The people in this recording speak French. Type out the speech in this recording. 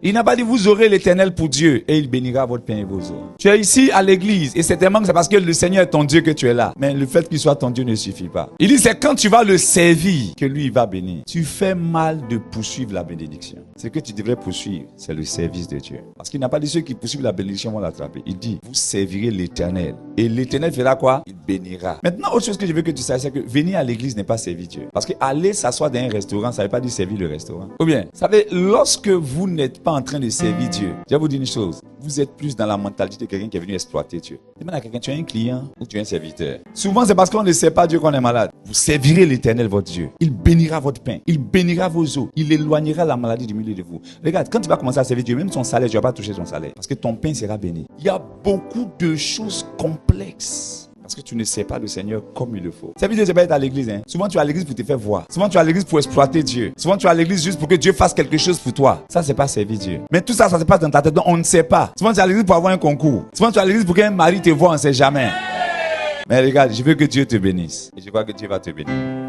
Il n'a pas dit vous aurez l'Éternel pour Dieu et il bénira votre pain et vos eaux. Tu es ici à l'église et certainement c'est parce que le Seigneur est ton Dieu que tu es là. Mais le fait qu'il soit ton Dieu ne suffit pas. Il dit c'est quand tu vas le servir que lui il va bénir. Tu fais mal de poursuivre la bénédiction. Ce que tu devrais poursuivre, c'est le service de Dieu. Parce qu'il n'a pas dit ceux qui poursuivent la bénédiction vont l'attraper. Il dit vous servirez l'Éternel. Et l'Éternel fera quoi? Il bénira. Maintenant, autre chose que je veux que tu saches, c'est que venir à l'église n'est pas servir Dieu. Parce que aller s'asseoir dans un restaurant, ça ne veut pas dire servir le restaurant. Ou bien, vous savez, lorsque vous n'êtes pas en train de servir Dieu, je vais vous dire une chose. Vous êtes plus dans la mentalité de quelqu'un qui est venu exploiter Dieu. Demande à quelqu'un, tu es un client ou tu es un serviteur. Souvent, c'est parce qu'on ne sait pas Dieu qu'on est malade. Vous servirez l'Éternel, votre Dieu. Il bénira votre pain. Il bénira vos os. Il éloignera la maladie du milieu de vous. Regarde, quand tu vas commencer à servir Dieu, même son salaire, tu ne vas pas toucher son salaire. Parce que ton pain sera béni. Il y a beaucoup de choses complexes. Parce que tu ne sais pas le Seigneur comme il le faut. Servir Dieu, c'est pas être à l'église. Souvent, tu es à l'église pour te faire voir. Souvent, tu es à l'église pour exploiter Dieu. Souvent, tu es à l'église juste pour que Dieu fasse quelque chose pour toi. Ça, c'est pas servir Dieu. Mais tout ça, ça se passe dans ta tête. Donc, on ne sait pas. Souvent, tu es à l'église pour avoir un concours. Souvent, tu es à l'église pour qu'un mari te voie, on ne sait jamais. Mais regarde, je veux que Dieu te bénisse. Et je crois que Dieu va te bénir.